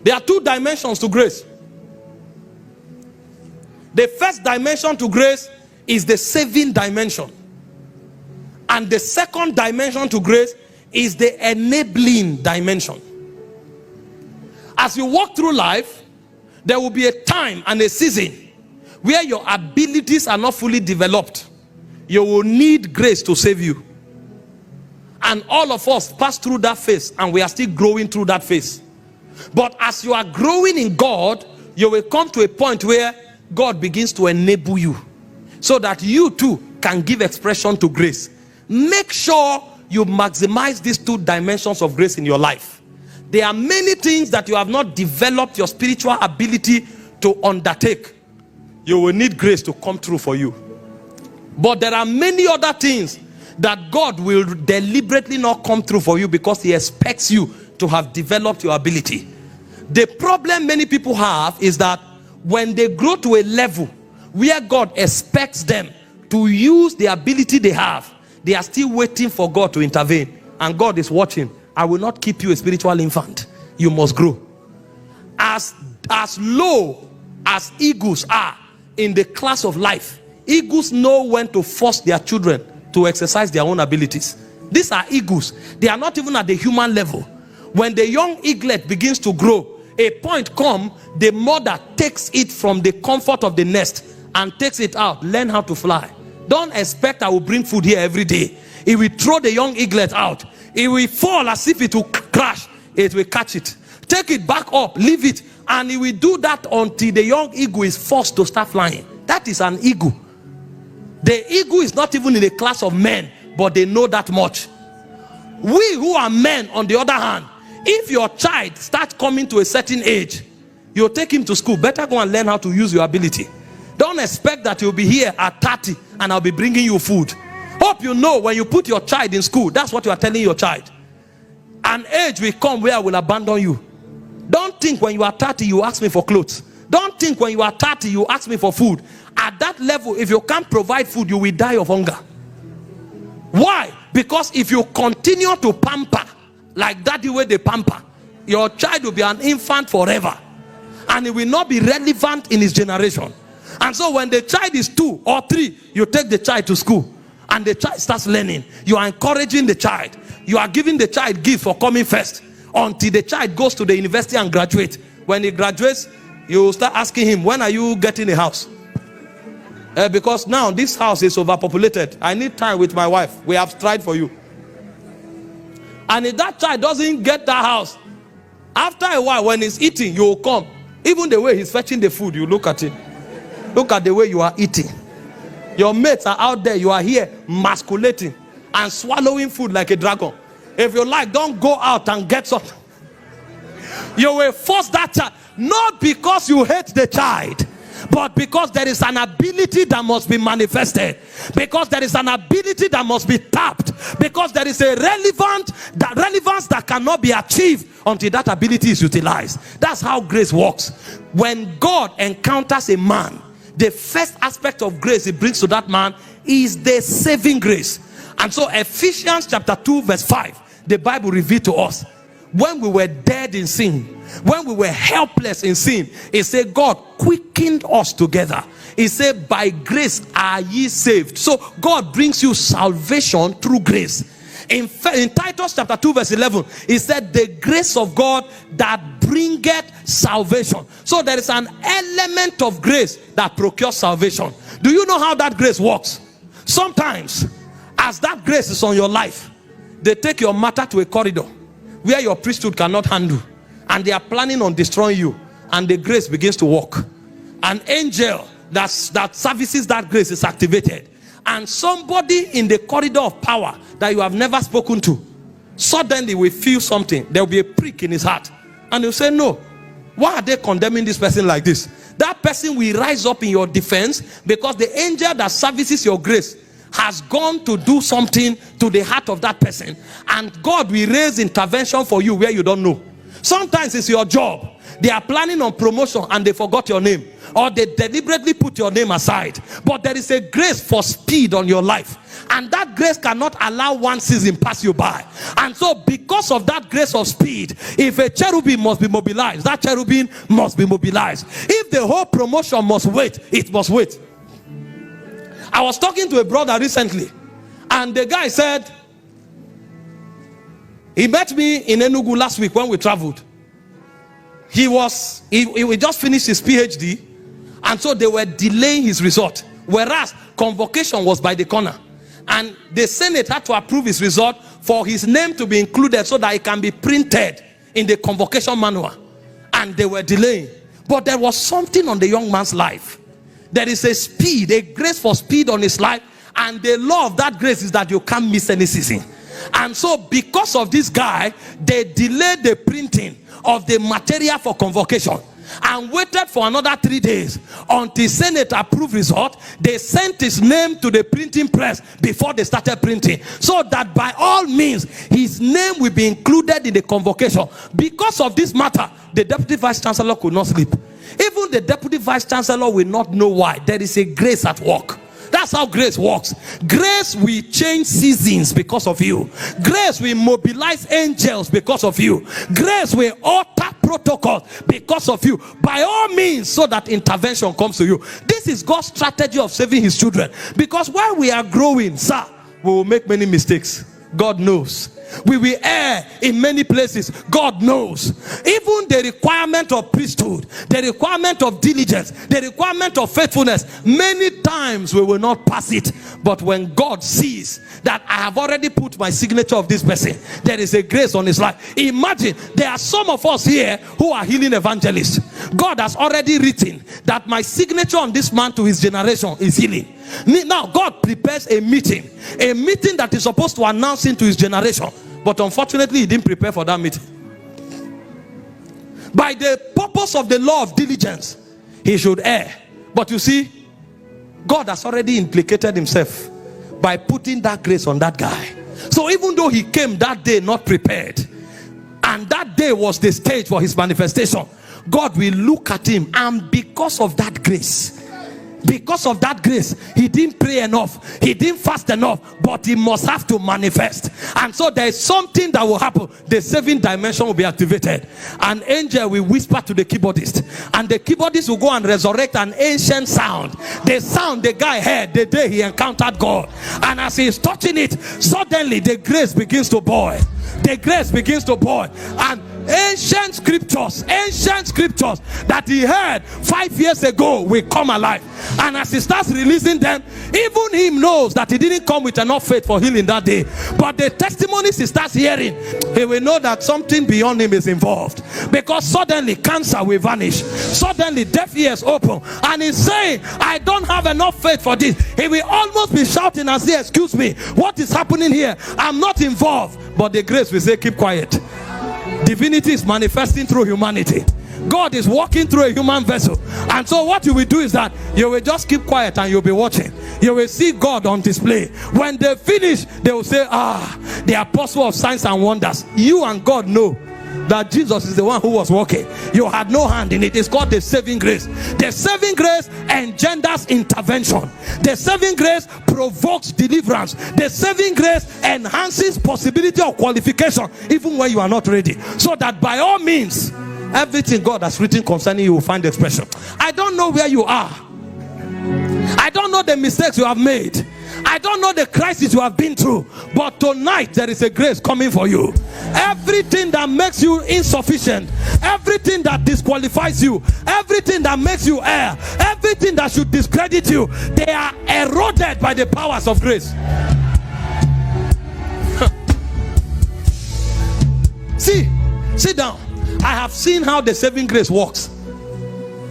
There are two dimensions to grace. The first dimension to grace is the saving dimension. And the second dimension to grace is the enabling dimension. As you walk through life, there will be a time and a season where your abilities are not fully developed. You will need grace to save you. And all of us pass through that phase, and we are still growing through that phase. But as you are growing in God, you will come to a point where God begins to enable you so that you too can give expression to grace. Make sure you maximize these two dimensions of grace in your life. There are many things that you have not developed your spiritual ability to undertake. You will need grace to come through for you. But there are many other things that God will deliberately not come through for you because he expects you to have developed your ability. The problem many people have is that when they grow to a level where God expects them to use the ability they have, they are still waiting for God to intervene. And God is watching. I will not keep you a spiritual infant. You must grow. As low as eagles are in the class of life, eagles know when to force their children to exercise their own abilities. These are eagles. They are not even at the human level. When the young eaglet begins to grow, a point comes, the mother takes it from the comfort of the nest and takes it out. Learn how to fly. Don't expect I will bring food here every day. It will throw the young eaglet out. It will fall as if it will crash. It will catch it. Take it back up, leave it, and it will do that until the young eagle is forced to start flying. That is an eagle. The eagle is not even in the class of men, but they know that much. We who are men, on the other hand, if your child starts coming to a certain age, you'll take him to school. Better go and learn how to use your ability. Don't expect that you'll be here at 30 and I'll be bringing you food. Hope you know when you put your child in school, that's what you are telling your child. An age will come where I will abandon you. Don't think when you are 30 you ask me for clothes. Don't think when you are 30 you ask me for food. At that level, if you can't provide food, you will die of hunger. Why? Because if you continue to pamper like that, the way they pamper, your child will be an infant forever, and it will not be relevant in his generation. And so when the child is 2 or 3, you take the child to school and the child starts learning. You are encouraging the child. You are giving the child gift for coming first until the child goes to the university and graduates. When he graduates, you start asking him, when are you getting a house? Because now this house is overpopulated. I need time with my wife. We have tried for you. And if that child doesn't get that house, after a while when he's eating, you will come. Even the way he's fetching the food, you look at it. Look at the way you are eating. Your mates are out there. You are here masculating and swallowing food like a dragon. If you like, don't go out and get something. You will force that child. Not because you hate the child, but because there is an ability that must be manifested, because there is an ability that must be tapped, because there is a relevance that cannot be achieved until that ability is utilized. That's how grace works. When God encounters a man, the first aspect of grace he brings to that man is the saving grace. And so Ephesians chapter 2 verse 5, the Bible revealed to us, when we were dead in sin, when we were helpless in sin, it said God quickened us together. It said by grace are ye saved. So God brings you salvation through grace. In Titus chapter 2 verse 11, it said the grace of God that bringeth salvation. So there is an element of grace that procures salvation. Do you know how that grace works? Sometimes as that grace is on your life, they take your matter to a corridor where your priesthood cannot handle, and they are planning on destroying you, and the grace begins to work. An angel that services that grace is activated, and somebody in the corridor of power that you have never spoken to suddenly will feel something. There will be a prick in his heart, and you say, no, why are they condemning this person like this? That person will rise up in your defense because the angel that services your grace has gone to do something to the heart of that person, and God will raise intervention for you where you don't know. Sometimes it's your job. They are planning on promotion and they forgot your name, or they deliberately put your name aside. But there is a grace for speed on your life. and that grace cannot allow one season pass you by. And so because of that grace of speed, if a cherubim must be mobilized, that cherubim must be mobilized. If the whole promotion must wait, it must wait. I was talking to a brother recently, and the guy said, he met me in Enugu last week when we traveled. He just finished his PhD, and so they were delaying his result, whereas convocation was by the corner, and the Senate had to approve his result for his name to be included so that it can be printed in the convocation manual. And they were delaying, but there was something on the young man's life. There is a speed, a grace for speed on his life, and the law of that grace is that you can't miss any season. And so because of this guy, they delayed the printing of the material for convocation and waited for another 3 days until Senate approved result. They sent his name to the printing press before they started printing, so that by all means his name will be included in the convocation. Because of this matter, the deputy vice chancellor could not sleep. Even the deputy vice chancellor will not know why. There is a grace at work. That's how grace works. Grace will change seasons because of you. Grace will mobilize angels because of you. Grace will alter protocols because of you. By all means, so that intervention comes to you. This is God's strategy of saving his children. Because while we are growing, sir, we will make many mistakes. God knows. We will err in many places. God knows. Even the requirement of priesthood, the requirement of diligence, the requirement of faithfulness, many times we will not pass it. But when God sees that I have already put my signature of this person, there is a grace on his life. Imagine, there are some of us here who are healing evangelists. God has already written that my signature on this man to his generation is healing. Now God prepares a meeting that is supposed to announce him to his generation, but unfortunately he didn't prepare for that meeting. By the purpose of the law of diligence, he should err. But you see, God has already implicated himself by putting that grace on that guy. So even though he came that day not prepared, and that day was the stage for his manifestation, God will look at him, and because of that grace, he didn't pray enough, he didn't fast enough, but he must have to manifest. And so there is something that will happen. The saving dimension will be activated. An angel will whisper to the keyboardist, and the keyboardist will go and resurrect an ancient sound, the sound the guy heard the day he encountered God. And as he is touching it, suddenly the grace begins to boil. The grace begins to boil, and ancient scriptures that he heard 5 years ago will come alive. And as he starts releasing them, even him knows that he didn't come with enough faith for healing that day, but the testimonies he starts hearing, he will know that something beyond him is involved. Because suddenly cancer will vanish, suddenly deaf ears open, and he's saying, I don't have enough faith for this. He will almost be shouting and say, excuse me, what is happening here? I'm not involved. But the grace will say, keep quiet. Divinity is manifesting through humanity. God is walking through a human vessel. And so what you will do is that you will just keep quiet and you'll be watching. You will see God on display. When they finish, they will say, the apostle of signs and wonders. You and God know that Jesus is the one who was walking. You had no hand in it. It's called the saving grace. The saving grace engenders intervention. The saving grace provokes deliverance. The saving grace enhances possibility of qualification even when you are not ready. So that by all means, everything God has written concerning you will find expression. I don't know where you are. I don't know the mistakes you have made. I don't know the crisis you have been through, but tonight there is a grace coming for you. Everything that makes you insufficient, everything that disqualifies you, everything that makes you err, everything that should discredit you, they are eroded by the powers of grace. Sit down. I have seen how the saving grace works.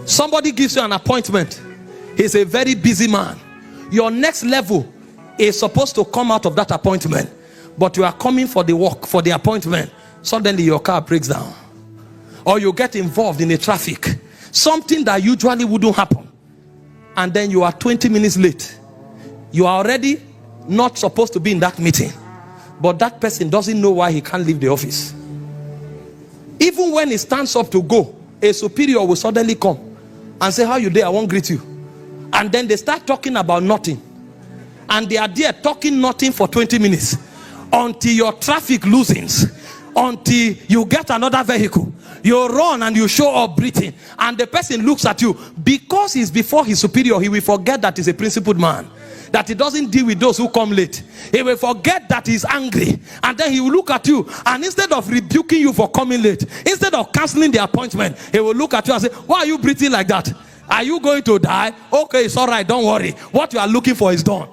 Somebody gives you an appointment. He's a very busy man. Your next level is supposed to come out of that appointment, but you are coming for the work, for the appointment. Suddenly your car breaks down, or you get involved in a traffic, something that usually wouldn't happen, and then you are 20 minutes late. You are already not supposed to be in that meeting, but that person doesn't know why he can't leave the office. Even when he stands up to go, a superior will suddenly come and say, how you there? I won't greet you. And then they start talking about nothing. and they are there talking nothing for 20 minutes until your traffic loosens, until you get another vehicle, you run and you show up breathing, and the person looks at you. Because he's before his superior, he will forget that he's a principled man, that he doesn't deal with those who come late. He will forget that he's angry, and then he will look at you, and instead of rebuking you for coming late, instead of canceling the appointment, he will look at you and say, why are you breathing like that? Are you going to die? Okay, it's all right, don't worry. What you are looking for is done.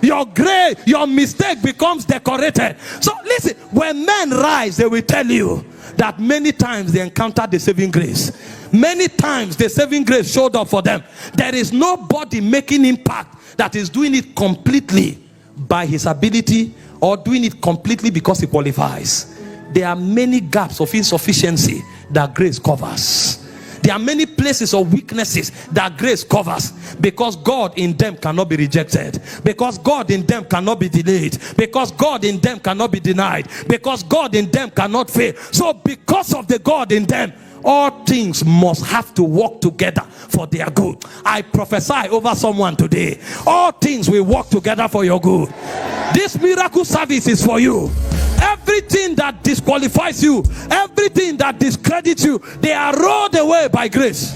Your mistake becomes decorated. So listen, when men rise, they will tell you that many times they encountered the saving grace. Many times the saving grace showed up for them. There is nobody making impact that is doing it completely by his ability or doing it completely because he qualifies. There are many gaps of insufficiency that grace covers. There are many places of weaknesses that grace covers, because God in them cannot be rejected, because God in them cannot be delayed, because God in them cannot be denied, because God in them cannot fail. So because of the God in them, all things must have to work together for their good. I prophesy over someone today, all things will work together for your good. This miracle service is for you. Everything that disqualifies you, everything that discredits you, they are rolled away by grace.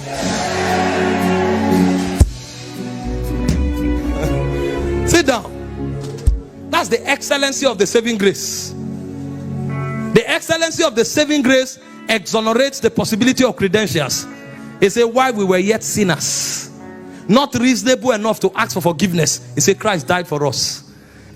Sit down. That's the excellency of the saving grace. The excellency of the saving grace exonerates the possibility of credentials. He said, while we were yet sinners, not reasonable enough to ask for forgiveness, he said, Christ died for us.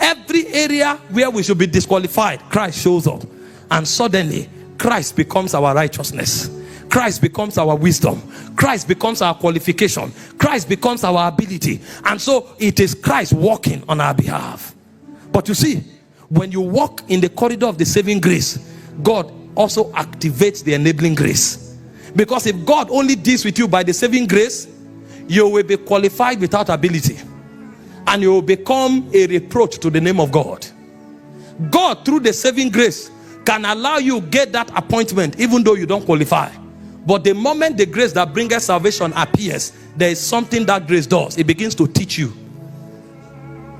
Every area where we should be disqualified, Christ shows up, and suddenly Christ becomes our righteousness. Christ becomes our wisdom. Christ becomes our qualification. Christ becomes our ability. And so it is Christ walking on our behalf. But you see, when you walk in the corridor of the saving grace, God also activates the enabling grace. Because if God only deals with you by the saving grace, you will be qualified without ability, and you will become a reproach to the name of God. God, through the saving grace, can allow you get that appointment even though you don't qualify. But the moment the grace that brings salvation appears, there is something that grace does. It begins to teach you.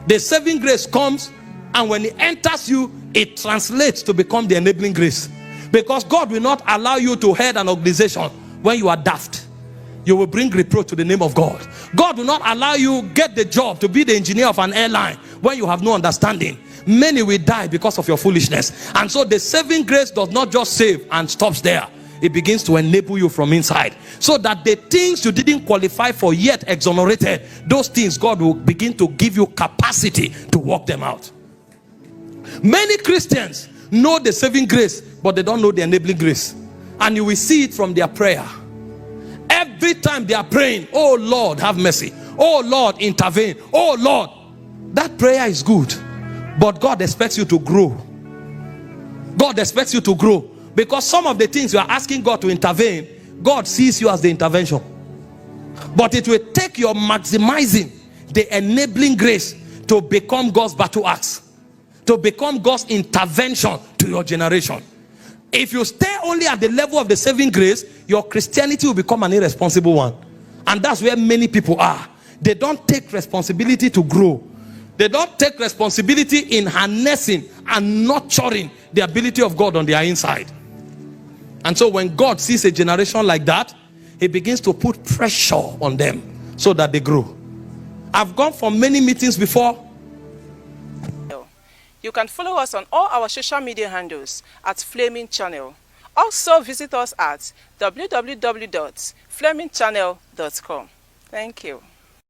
The saving grace comes, and when it enters you, it translates to become the enabling grace. Because God will not allow you to head an organization when you are daft. You will bring reproach to the name of God. God will not allow you get the job to be the engineer of an airline when you have no understanding. Many will die because of your foolishness. And so the saving grace does not just save and stops there. It begins to enable you from inside, so that the things you didn't qualify for yet exonerated, those things God will begin to give you capacity to work them out. Many Christians know the saving grace, but they don't know the enabling grace. And you will see it from their prayer. Every time they are praying, oh Lord, have mercy. Oh Lord, intervene. Oh Lord. That prayer is good, but God expects you to grow. God expects you to grow, because some of the things you are asking God to intervene, God sees you as the intervention. But it will take your maximizing the enabling grace to become God's battle axe, to become God's intervention to your generation. If you stay only at the level of the saving grace, your Christianity will become an irresponsible one. And that's where many people are. They don't take responsibility to grow. They don't take responsibility in harnessing and nurturing the ability of God on their inside. And so when God sees a generation like that, he begins to put pressure on them so that they grow. I've gone for many meetings before. You can follow us on all our social media handles at Flaming Channel. Also visit us at www.flamingchannel.com. Thank you.